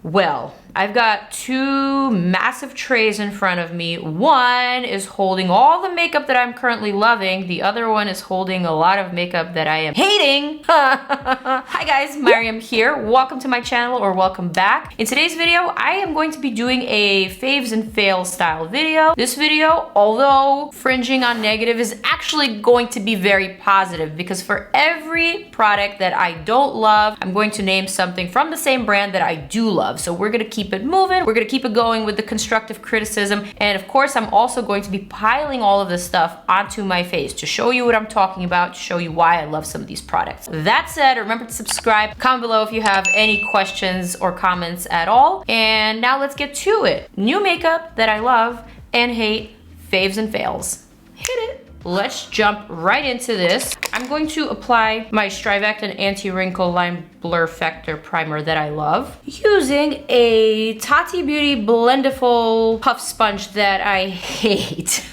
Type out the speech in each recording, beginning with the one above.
Well, I've got two massive trays in front of me. One is holding all the makeup that I'm currently loving. The other one is holding a lot of makeup that I am hating. Hi guys, Maryam here. Welcome to my channel, or welcome back. In today's video, I am going to be doing a faves and fails style video. This video, although fringing on negative, is actually going to be very positive, because for every product that I don't love, I'm going to name something from the same brand that I do love. So we're gonna keep it moving. We're gonna keep it going with the constructive criticism. And of course, I'm also going to be piling all of this stuff onto my face to show you what I'm talking about, to show you why I love some of these products. That said, remember to subscribe, comment below if you have any questions or comments at all. And now let's get to it. New makeup that I love and hate, faves and fails. Hit it. Let's jump right into this. I'm going to apply my Strivectin Anti-Wrinkle Line Blur Factor Primer that I love using a Tati Beauty Blendiful Puff Sponge that I hate.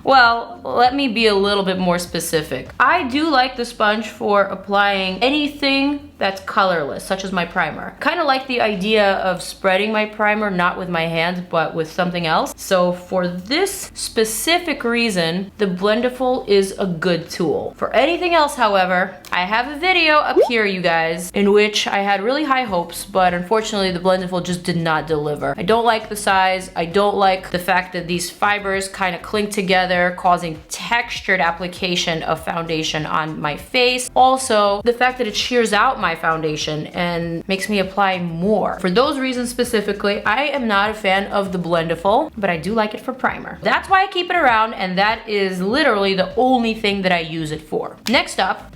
Well, let me be a little bit more specific. I do like the sponge for applying anything that's colorless, such as my primer. Kind of like the idea of spreading my primer, not with my hands, but with something else. So for this specific reason, the Blendiful is a good tool. For anything else, however, I have a video up here, you guys, in which I had really high hopes, but unfortunately the Blendiful just did not deliver. I don't like the size. I don't like the fact that these fibers kind of cling together, causing textured application of foundation on my face. Also, the fact that it shears out my foundation and makes me apply more. For those reasons specifically, I am not a fan of the Blendiful, but I do like it for primer. That's why I keep it around, and that is literally the only thing that I use it for. Next up,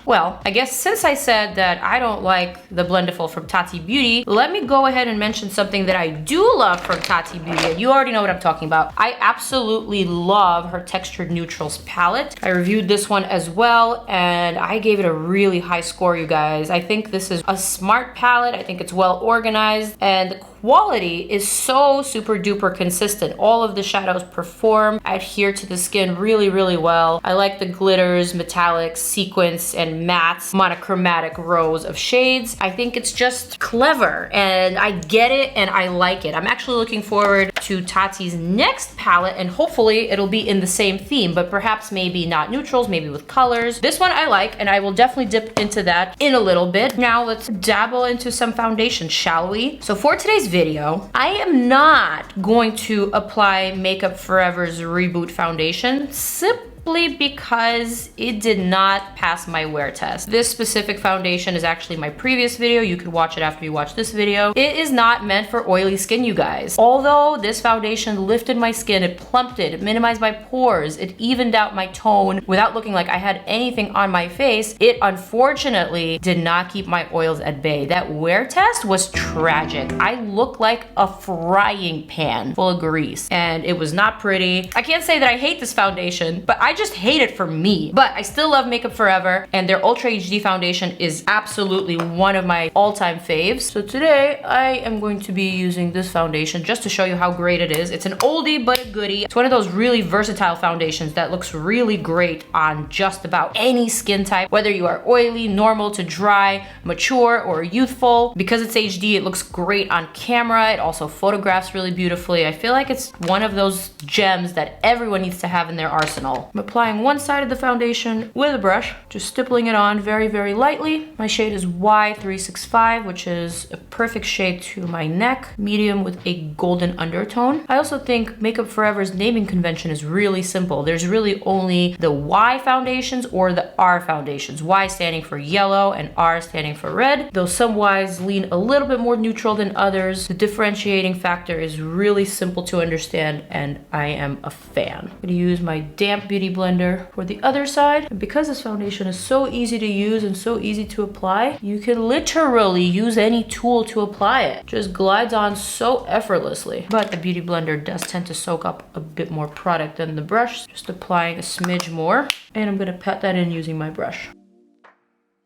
well, I guess since I said that I don't like the Blendiful from Tati Beauty, let me go ahead and mention something that I do love from Tati Beauty, and you already know what I'm talking about. I absolutely love her Textured Neutrals palette. I reviewed this one as well, and I gave it a really high score, you guys. I think this is a smart palette. I think it's well organized, and the quality is so super duper consistent. All of the shadows perform, adhere to the skin really, really well. I like the glitters, metallics, sequins, and mattes, monochromatic rows of shades. I think it's just clever, and I get it, and I like it. I'm actually looking forward to Tati's next palette, and hopefully it'll be in the same theme, but perhaps maybe not neutrals, maybe with colors. This one I like, and I will definitely dip into that in a little bit. Now let's dabble into some foundation, shall we? So for today's video, I am not going to apply Makeup Forever's Reboot Foundation, simply because it did not pass my wear test. This specific foundation is actually my previous video. You could watch it after you watch this video. It is not meant for oily skin, you guys. Although this foundation lifted my skin, it plumped it, it minimized my pores, it evened out my tone without looking like I had anything on my face, it unfortunately did not keep my oils at bay. That wear test was tragic. I looked like a frying pan full of grease, and it was not pretty. I can't say that I hate this foundation, but I just hate it for me. But I still love Makeup Forever, and their Ultra HD foundation is absolutely one of my all-time faves. So today I am going to be using this foundation just to show you how great it is. It's an oldie but a goodie. It's one of those really versatile foundations that looks really great on just about any skin type, whether you are oily, normal to dry, mature, or youthful. Because it's HD, it looks great on camera. It also photographs really beautifully. I feel like it's one of those gems that everyone needs to have in their arsenal. I'm applying one side of the foundation with a brush, just stippling it on very, very lightly. My shade is Y365, which is a perfect shade to my neck, medium with a golden undertone. I also think Makeup Forever's naming convention is really simple. There's really only the Y foundations or the R foundations. Y standing for yellow and R standing for red. Though some Ys lean a little bit more neutral than others, the differentiating factor is really simple to understand, and I am a fan. I'm gonna use my damp beauty blender for the other side. And because this foundation is so easy to use and so easy to apply, you can literally use any tool to apply it. Just glides on so effortlessly. But the beauty blender does tend to soak up a bit more product than the brush. Just applying a smidge more. And I'm gonna pat that in using my brush.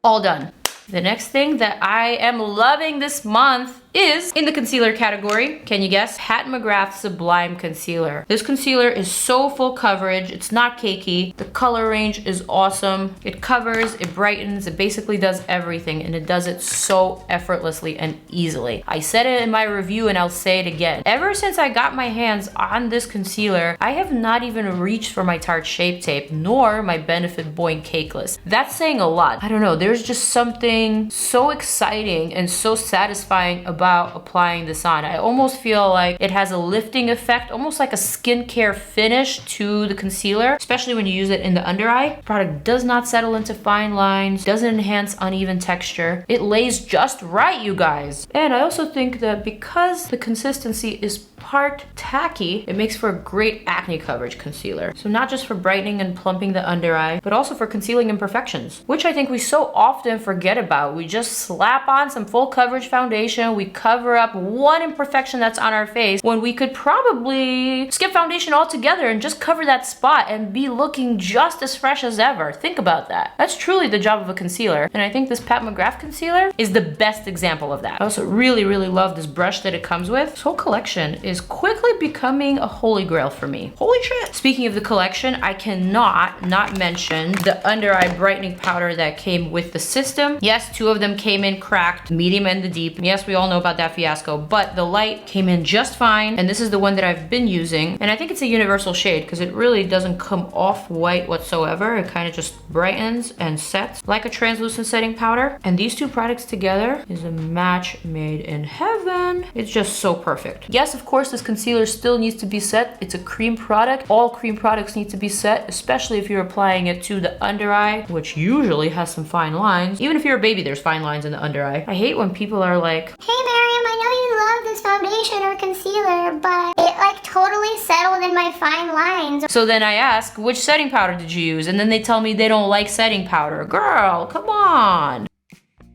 All done. The next thing that I am loving this month is in the concealer category. Can you guess? Mcgrath Sublime Concealer. This concealer is so full coverage. It's not cakey. The color range is awesome. It covers, it brightens, it basically does everything, and it does it so effortlessly and easily. I said it in my review and I'll say it again. Ever since I got my hands on this concealer, I have not even reached for my Tarte Shape Tape nor my Benefit Boing Cakeless. That's saying a lot. I don't know, there's just something so exciting and so satisfying about applying this on. I almost feel like it has a lifting effect, almost like a skincare finish to the concealer, especially when you use it in the under eye. The product does not settle into fine lines, doesn't enhance uneven texture. It lays just right, you guys. And I also think that because the consistency is part tacky, it makes for a great acne coverage concealer. So not just for brightening and plumping the under eye, but also for concealing imperfections, which I think we so often forget about. We just slap on some full coverage foundation, we cover up one imperfection that's on our face, when we could probably skip foundation altogether and just cover that spot and be looking just as fresh as ever. Think about that. That's truly the job of a concealer. And I think this Pat McGrath concealer is the best example of that. I also really love this brush that it comes with. This whole collection is quickly becoming a holy grail for me. Holy shit. Speaking of the collection, I cannot not mention the under eye brightening powder that came with the system. Yes, 2 of them came in cracked, medium and the deep. Yes, we all know about that fiasco, but the light came in just fine, and this is the one that I've been using, and I think it's a universal shade because it really doesn't come off white whatsoever. It kind of just brightens and sets like a translucent setting powder, and these 2 products together is a match made in heaven. It's just so perfect. Yes, of course, this concealer still needs to be set. It's a cream product. All cream products need to be set, especially if you're applying it to the under eye, which usually has some fine lines. Even if you're a baby, there's fine lines in the under eye. I hate when people are like, "Hey Maryam, I know you love this foundation or concealer, but it like totally settled in my fine lines." So then I ask, which setting powder did you use? And then they tell me they don't like setting powder. Girl, come on.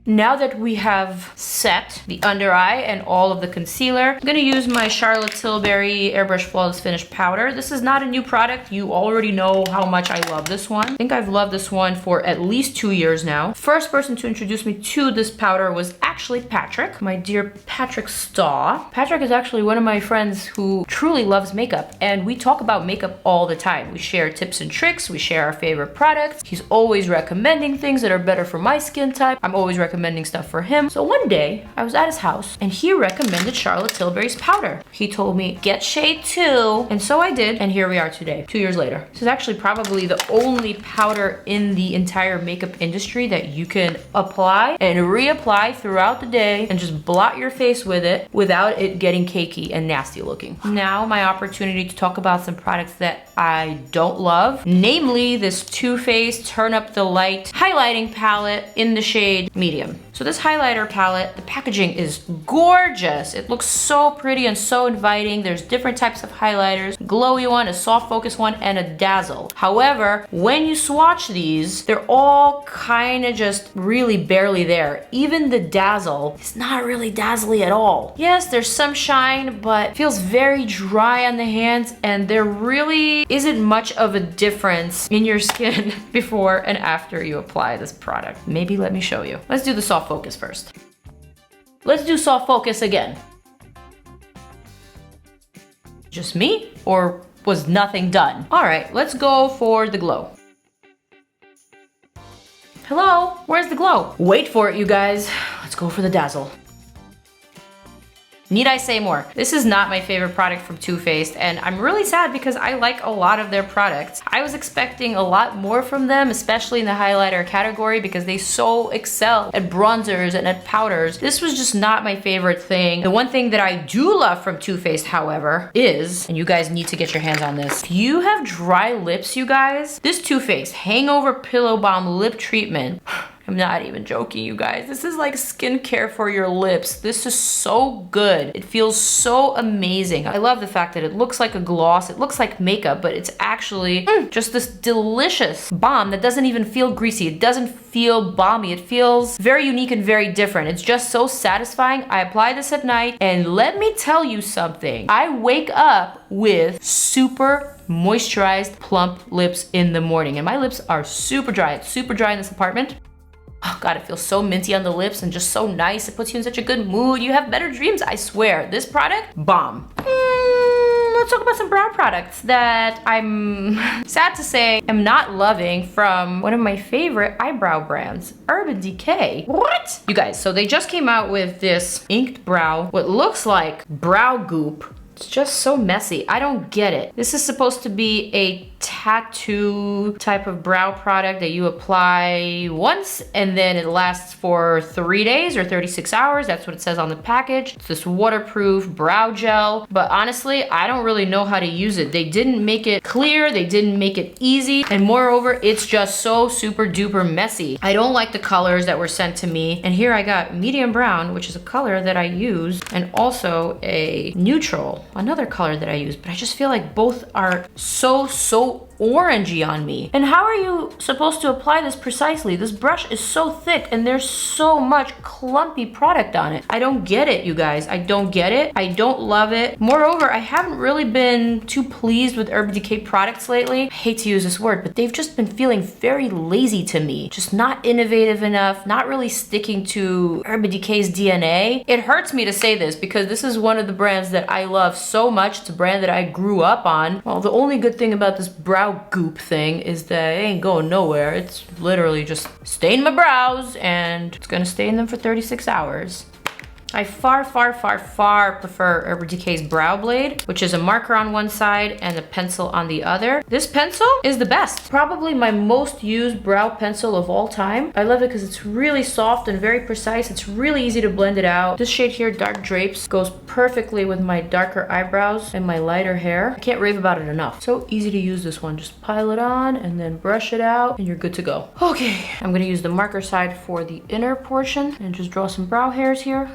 Now that we have set the under eye and all of the concealer, I'm gonna use my Charlotte Tilbury Airbrush Flawless Finish Powder. This is not a new product. You already know how much I love this one. I think I've loved this one for at least 2 years now. First person to introduce me to this powder was actually Patrick, my dear Patrick Staw. Patrick is actually one of my friends who truly loves makeup, and we talk about makeup all the time. We share tips and tricks, we share our favorite products. He's always recommending things that are better for my skin type. I'm always recommending stuff for him. So one day I was at his house and he recommended Charlotte Tilbury's powder. He told me, get shade 2. And so I did. And here we are today, 2 years later. This is actually probably the only powder in the entire makeup industry that you can apply and reapply throughout the day and just blot your face with it without it getting cakey and nasty looking. Now my opportunity to talk about some products that I don't love, namely this Too Faced Turn Up the Light highlighting palette in the shade medium. So this highlighter palette, the packaging is gorgeous. It looks so pretty and so inviting. There's different types of highlighters, glowy one, a soft focus one, and a dazzle. However, when you swatch these, they're all kind of just really barely there. Even the dazzle is not really dazzly at all. Yes, there's some shine, but it feels very dry on the hands, and there really isn't much of a difference in your skin before and after you apply this product. Maybe let me show you. Let's do the soft focus first. Let's do soft focus again. Just me, or was nothing done? All right, let's go for the glow. Hello, where's the glow? Wait for it, you guys. Let's go for the dazzle. Need I say more? This is not my favorite product from Too Faced, and I'm really sad because I like a lot of their products. I was expecting a lot more from them, especially in the highlighter category, because they so excel at bronzers and at powders. This was just not my favorite thing. The one thing that I do love from Too Faced, however, is, and you guys need to get your hands on this, if you have dry lips, you guys, this Too Faced Hangover Pillow Balm Lip Treatment, I'm not even joking, you guys. This is like skincare for your lips. This is so good. It feels so amazing. I love the fact that it looks like a gloss. It looks like makeup, but it's actually just this delicious balm that doesn't even feel greasy. It doesn't feel balmy. It feels very unique and very different. It's just so satisfying. I apply this at night, and let me tell you something. I wake up with super moisturized, plump lips in the morning, and my lips are super dry. It's super dry in this apartment. Oh God, it feels so minty on the lips and just so nice. It puts you in such a good mood. You have better dreams, I swear. This product, bomb. Let's talk about some brow products that I'm sad to say am not loving from one of my favorite eyebrow brands, Urban Decay. What? You guys, so they just came out with this inked brow, what looks like brow goop. It's just so messy. I don't get it. This is supposed to be a tattoo type of brow product that you apply once and then it lasts for 3 days or 36 hours. That's what it says on the package. It's this waterproof brow gel, but honestly, I don't really know how to use it. They didn't make it clear, they didn't make it easy, and moreover, it's just so super duper messy. I don't like the colors that were sent to me, and here I got medium brown, which is a color that I use, and also a neutral, another color that I use, but I just feel like both are so orangey on me. And how are you supposed to apply this precisely? This brush is so thick and there's so much clumpy product on it. I don't get it, you guys. I don't get it. I don't love it. Moreover, I haven't really been too pleased with Urban Decay products lately. I hate to use this word, but they've just been feeling very lazy to me. Just not innovative enough, not really sticking to Urban Decay's DNA. It hurts me to say this because this is one of the brands that I love so much. It's a brand that I grew up on. Well, the only good thing about this brow goop thing is that it ain't going nowhere. It's literally just stain my brows and it's gonna stay in them for 36 hours. I far prefer Urban Decay's Brow Blade, which is a marker on one side and a pencil on the other. This pencil is the best. Probably my most used brow pencil of all time. I love it because it's really soft and very precise. It's really easy to blend it out. This shade here, Dark Drapes, goes perfectly with my darker eyebrows and my lighter hair. I can't rave about it enough. So easy to use this one. Just pile it on and then brush it out and you're good to go. Okay, I'm gonna use the marker side for the inner portion and just draw some brow hairs here.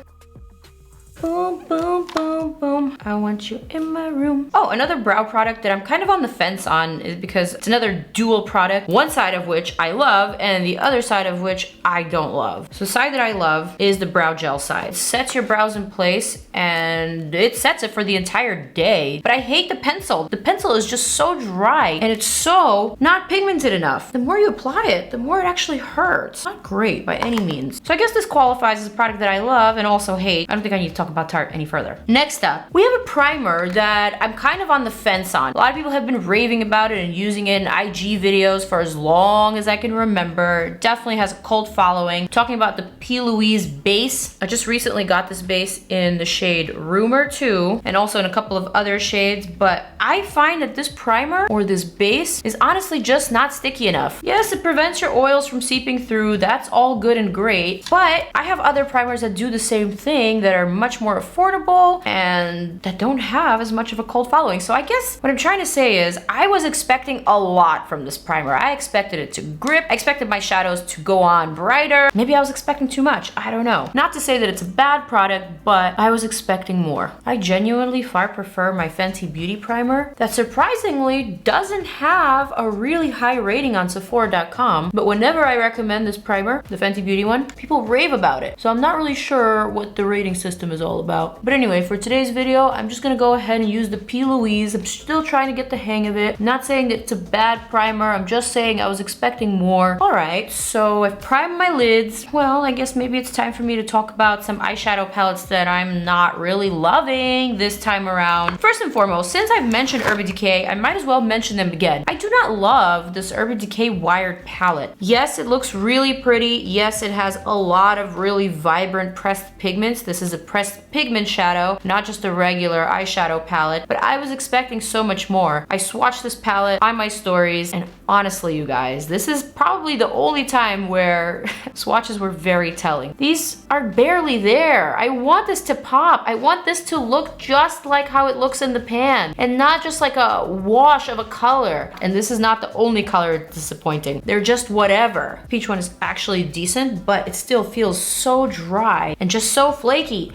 Boom, boom, boom, boom. I want you in my room. Oh, another brow product that I'm kind of on the fence on is because it's another dual product, one side of which I love and the other side of which I don't love. So the side that I love is the brow gel side. It sets your brows in place and it sets it for the entire day. But I hate the pencil. The pencil is just so dry and it's so not pigmented enough. The more you apply it, the more it actually hurts. Not great by any means. So I guess this qualifies as a product that I love and also hate. I don't think I need to talk about Tarte any further. Next up, we have a primer that I'm kind of on the fence on. A lot of people have been raving about it and using it in IG videos for as long as I can remember. It definitely has a cult following. Talking about the P. Louise base. I just recently got this base in the shade Rumor 2 and also in a couple of other shades, but I find that this primer or this base is honestly just not sticky enough. Yes, it prevents your oils from seeping through. That's all good and great, but I have other primers that do the same thing that are much more affordable and that don't have as much of a cult following. So I guess what I'm trying to say is I was expecting a lot from this primer. I expected it to grip. I expected my shadows to go on brighter. Maybe I was expecting too much. I don't know. Not to say that it's a bad product, but I was expecting more. I genuinely far prefer my Fenty Beauty primer that surprisingly doesn't have a really high rating on Sephora.com, but whenever I recommend this primer, the Fenty Beauty one, people rave about it. So I'm not really sure what the rating system is all about. But anyway, for today's video, I'm just gonna go ahead and use the P. Louise. I'm still trying to get the hang of it. I'm not saying that it's a bad primer. I'm just saying I was expecting more. All right, so I've primed my lids. Well, I guess maybe it's time for me to talk about some eyeshadow palettes that I'm not really loving this time around. First and foremost, since I've mentioned Urban Decay, I might as well mention them again. I do not love this Urban Decay Wired palette. Yes, it looks really pretty. Yes, it has a lot of really vibrant pressed pigments. This is a pressed pigment shadow, not just a regular eyeshadow palette, but I was expecting so much more. I swatched this palette on my stories, and honestly, you guys, this is probably the only time where swatches were very telling. These are barely there. I want this to pop. I want this to look just like how it looks in the pan, and not just like a wash of a color. And this is not the only color that's disappointing. They're just whatever. Peach one is actually decent, but it still feels so dry and just so flaky.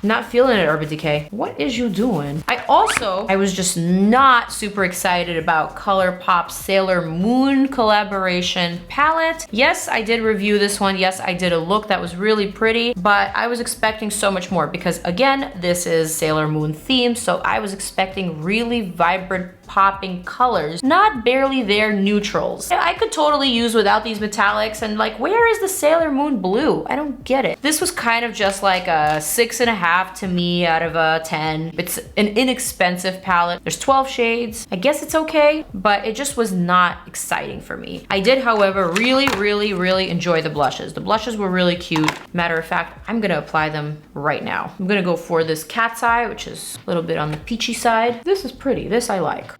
Not feeling it, Urban Decay. What is you doing? I was just not super excited about ColourPop's Sailor Moon collaboration palette. Yes, I did review this one. Yes, I did a look that was really pretty, but I was expecting so much more because again, this is Sailor Moon themed, so I was expecting really vibrant popping colors, not barely there neutrals. I could totally use without these metallics, and like, where is the Sailor Moon blue? I don't get it. This was kind of just like a 6.5 to me out of a 10. It's an inexpensive palette. There's 12 shades. I guess it's okay, but it just was not exciting for me. I did, however, really enjoy the blushes. The blushes were really cute. Matter of fact, I'm gonna apply them right now. I'm gonna go for this cat's eye, which is a little bit on the peachy side. This is pretty. This I like.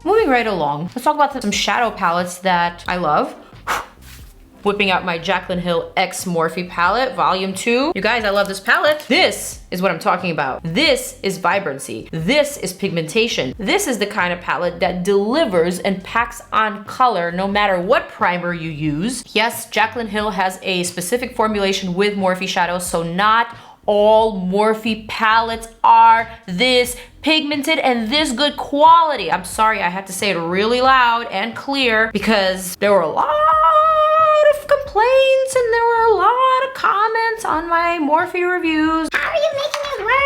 Moving right along, let's talk about some shadow palettes that I love. Whipping out my Jaclyn Hill X Morphe palette, volume 2. You guys, I love this palette. This is what I'm talking about. This is vibrancy. This is pigmentation. This is the kind of palette that delivers and packs on color no matter what primer you use. Yes, Jaclyn Hill has a specific formulation with Morphe shadows, so not all Morphe palettes are this pigmented and this good quality. I'm sorry, I had to say it really loud and clear because there were a lot of complaints and there were a lot of comments on my Morphe reviews. How are you making it work?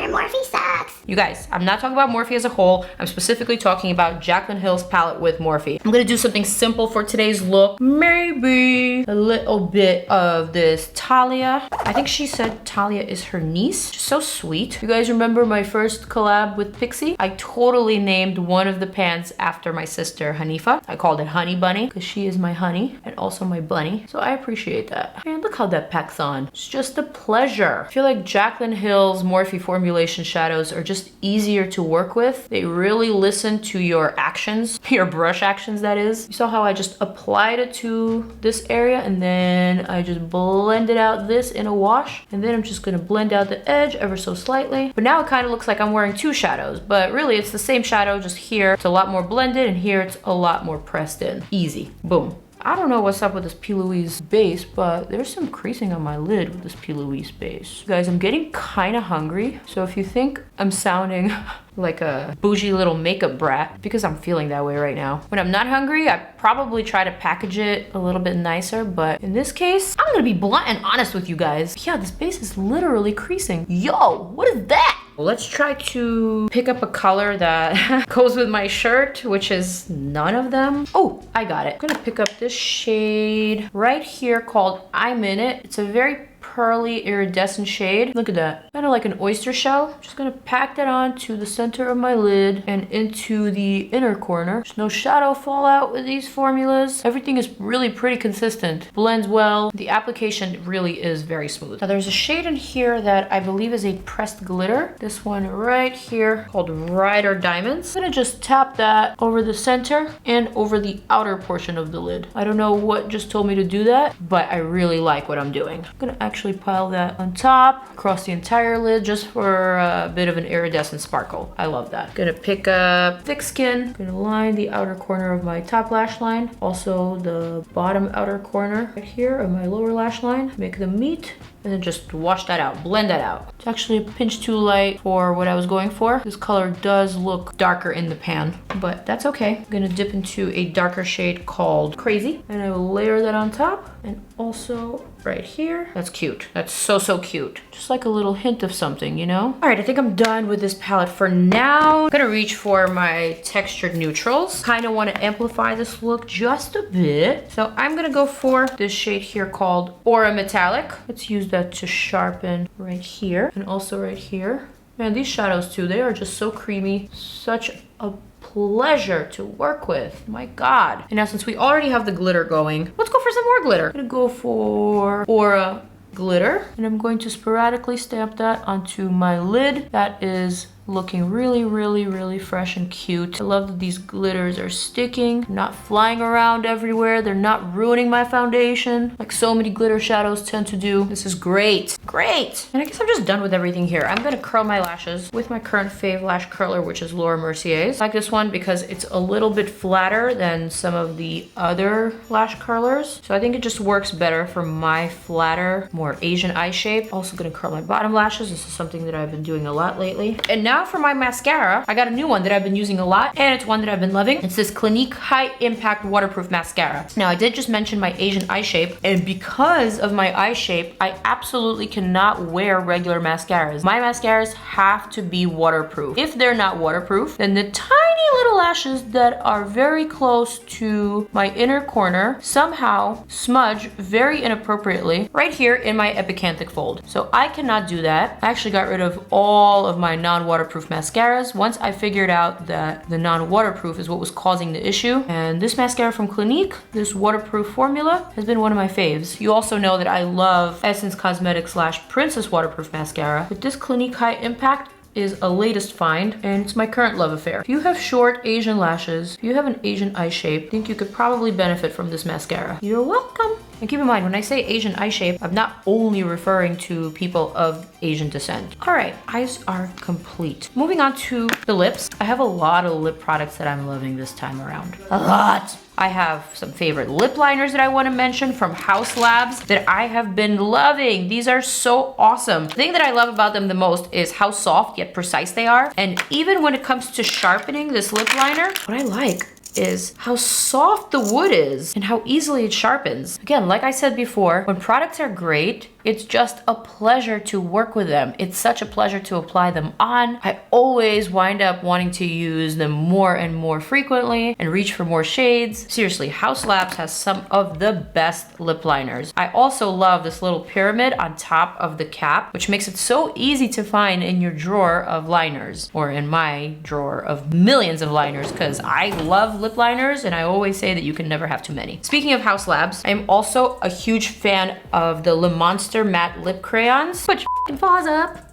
Morphe sucks. You guys, I'm not talking about Morphe as a whole. I'm specifically talking about Jaclyn Hill's palette with Morphe. I'm gonna do something simple for today's look. Maybe a little bit of this Talia. I think she said Talia is her niece. She's so sweet. You guys remember my first collab with PIXI? I totally named one of the pants after my sister, Hanifa. I called it Honey Bunny because she is my honey and also my bunny. So I appreciate that. And look how that packs on. It's just a pleasure. I feel like Jaclyn Hill's Morphe formulation shadows are just easier to work with. They really listen to your actions, your brush actions that is. You saw how I just applied it to this area and then I just blended out this in a wash, and then I'm just gonna blend out the edge ever so slightly. But now it kind of looks like I'm wearing two shadows, but really it's the same shadow, just here it's a lot more blended and here it's a lot more pressed in. Easy, boom. I don't know what's up with this P. Louise base, but there's some creasing on my lid with this P. Louise base. Guys, I'm getting kind of hungry, so if you think I'm sounding like a bougie little makeup brat, because I'm feeling that way right now. When I'm not hungry, I probably try to package it a little bit nicer, but in this case, I'm gonna be blunt and honest with you guys. Yeah, this base is literally creasing. Yo, what is that? Let's try to pick up a color that goes with my shirt, which is none of them. Oh, I got it. I'm gonna pick up this shade right here called I'm In It. It's a very pearly iridescent shade. Look at that, kind of like an oyster shell. Just gonna pack that on to the center of my lid and into the inner corner. There's no shadow fallout with these formulas. Everything is really pretty consistent, blends well. The application really is very smooth. Now there's a shade in here that I believe is a pressed glitter. This one right here called Rider Diamonds. I'm gonna just tap that over the center and over the outer portion of the lid. I don't know what just told me to do that, but I really like what I'm doing. I'm gonna actually pile that on top across the entire lid just for a bit of an iridescent sparkle. I love that. Gonna pick up thick skin. Gonna line the outer corner of my top lash line, also the bottom outer corner right here of my lower lash line. Make them meet and then just wash that out, blend that out. It's actually a pinch too light for what I was going for. This color does look darker in the pan, but that's okay. I'm gonna dip into a darker shade called Crazy, and I will layer that on top and also right here. That's cute. That's so cute. Just like a little hint of something, you know? All right, I think I'm done with this palette for now. I'm gonna reach for my textured neutrals. Kind of want to amplify this look just a bit. So I'm gonna go for this shade here called Aura Metallic. Let's use that to sharpen right here and also right here. Man, these shadows too, they are just so creamy. Such a pleasure to work with. My God. And now since we already have the glitter going, let's go for some more glitter. I'm gonna go for Aura glitter, and I'm going to sporadically stamp that onto my lid. That is looking really, really, really fresh and cute. I love that these glitters are sticking, not flying around everywhere. They're not ruining my foundation like so many glitter shadows tend to do. This is great. Great. And I guess I'm just done with everything here. I'm gonna curl my lashes with my current fave lash curler, which is Laura Mercier's. I like this one because it's a little bit flatter than some of the other lash curlers. So I think it just works better for my flatter, more Asian eye shape. Also gonna curl my bottom lashes. This is something that I've been doing a lot lately. And now for my mascara, I got a new one that I've been using a lot, and it's one that I've been loving. It's this Clinique High Impact Waterproof Mascara. Now I did just mention my Asian eye shape, and because of my eye shape, I absolutely cannot wear regular mascaras. My mascaras have to be waterproof. If they're not waterproof, then the tiny little lashes that are very close to my inner corner somehow smudge very inappropriately right here in my epicanthic fold. So I cannot do that. I actually got rid of all of my non-waterproof mascaras once I figured out that the non-waterproof is what was causing the issue. And this mascara from Clinique, this waterproof formula, has been one of my faves. You also know that I love Essence Cosmetics / Princess Waterproof Mascara, but this Clinique High Impact is a latest find, and it's my current love affair. If you have short Asian lashes, if you have an Asian eye shape, I think you could probably benefit from this mascara. You're welcome. And keep in mind, when I say Asian eye shape, I'm not only referring to people of Asian descent. All right, eyes are complete. Moving on to the lips. I have a lot of lip products that I'm loving this time around. A lot. I have some favorite lip liners that I want to mention from Haus Labs that I have been loving. These are so awesome. The thing that I love about them the most is how soft yet precise they are. And even when it comes to sharpening this lip liner, what I like is how soft the wood is and how easily it sharpens. Again, like I said before, when products are great, it's just a pleasure to work with them. It's such a pleasure to apply them on. I always wind up wanting to use them more and more frequently and reach for more shades. Seriously, Haus Labs has some of the best lip liners. I also love this little pyramid on top of the cap, which makes it so easy to find in your drawer of liners, or in my drawer of millions of liners, because I love lip liners and I always say that you can never have too many. Speaking of Haus Labs, I'm also a huge fan of the Le Monster matte lip crayons. Put your paws up.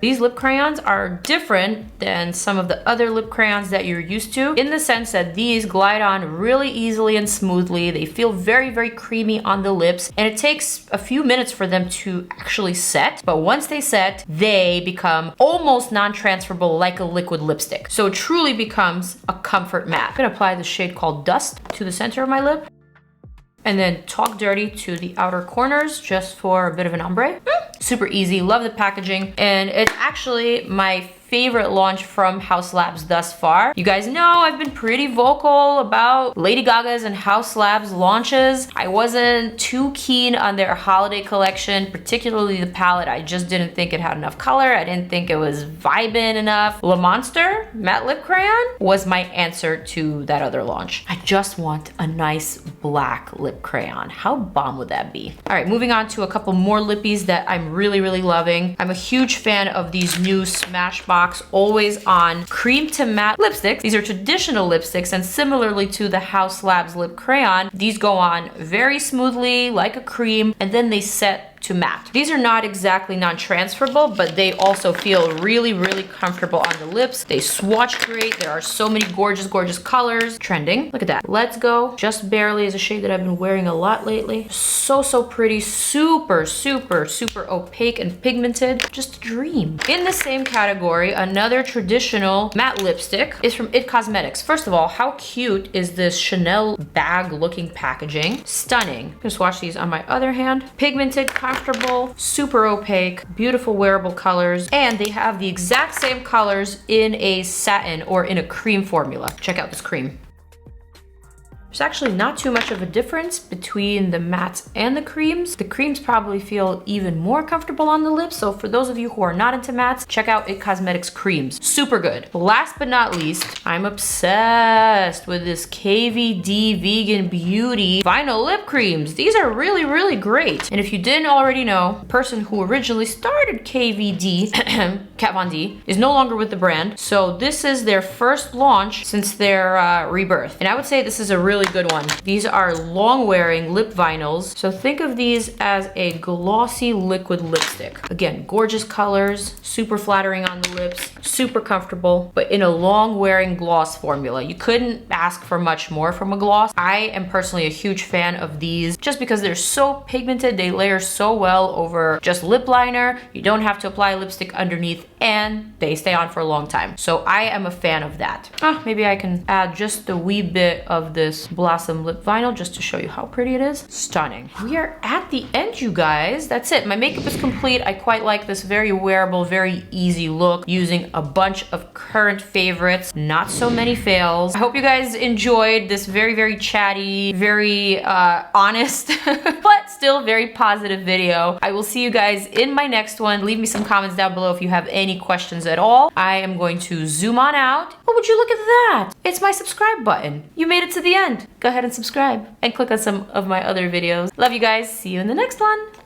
These lip crayons are different than some of the other lip crayons that you're used to, in the sense that these glide on really easily and smoothly. They feel very, very creamy on the lips, and it takes a few minutes for them to actually set. But once they set, they become almost non-transferable like a liquid lipstick. So it truly becomes a comfort matte. I'm gonna apply the shade called Dust to the center of my lip, and then Talk Dirty to the outer corners just for a bit of an ombre. Super easy, love the packaging, and it's actually my favorite launch from Haus Labs thus far. You guys know I've been pretty vocal about Lady Gaga's and Haus Labs launches. I wasn't too keen on their holiday collection, particularly the palette. I just didn't think it had enough color. I didn't think it was vibin' enough. Le Monster matte lip crayon was my answer to that other launch. I just want a nice black lip crayon. How bomb would that be? All right, moving on to a couple more lippies that I'm really, really loving. I'm a huge fan of these new Smashbox Always On cream to matte lipsticks. These are traditional lipsticks, and similarly to the Haus Labs lip crayon, these go on very smoothly like a cream, and then they set to matte. These are not exactly non-transferable, but they also feel really, really comfortable on the lips. They swatch great. There are so many gorgeous, gorgeous colors. Trending. Look at that. Let's Go. Just Barely is a shade that I've been wearing a lot lately. So, so pretty. Super, super, super opaque and pigmented. Just a dream. In the same category, another traditional matte lipstick is from IT Cosmetics. First of all, how cute is this Chanel bag looking packaging? Stunning. I'm gonna swatch these on my other hand. Pigmented, comfortable, super opaque, beautiful wearable colors, and they have the exact same colors in a satin or in a cream formula. Check out this cream. There's actually not too much of a difference between the mattes and the creams. The creams probably feel even more comfortable on the lips, so for those of you who are not into mattes, check out IT Cosmetics creams. Super good. Last but not least, I'm obsessed with this KVD Vegan Beauty Vinyl Lip Creams. These are really, really great. And if you didn't already know, the person who originally started KVD, Kat Von D, is no longer with the brand. So this is their first launch since their rebirth. And I would say this is a really really good one. These are long wearing lip vinyls. So think of these as a glossy liquid lipstick. Again, gorgeous colors, super flattering on the lips, super comfortable, but in a long wearing gloss formula. You couldn't ask for much more from a gloss. I am personally a huge fan of these just because they're so pigmented. They layer so well over just lip liner. You don't have to apply lipstick underneath and they stay on for a long time. So I am a fan of that. Maybe I can add just a wee bit of this Blossom lip vinyl just to show you how pretty it is. Stunning. We are at the end, you guys. That's it. My makeup is complete. I quite like this very wearable, very easy look using a bunch of current favorites. Not so many fails. I hope you guys enjoyed this very, very chatty, very honest, but still very positive video. I will see you guys in my next one. Leave me some comments down below if you have any questions at all. I am going to zoom on out. Oh, would you look at that? It's my subscribe button. You made it to the end. Go ahead and subscribe and click on some of my other videos. Love you guys. See you in the next one.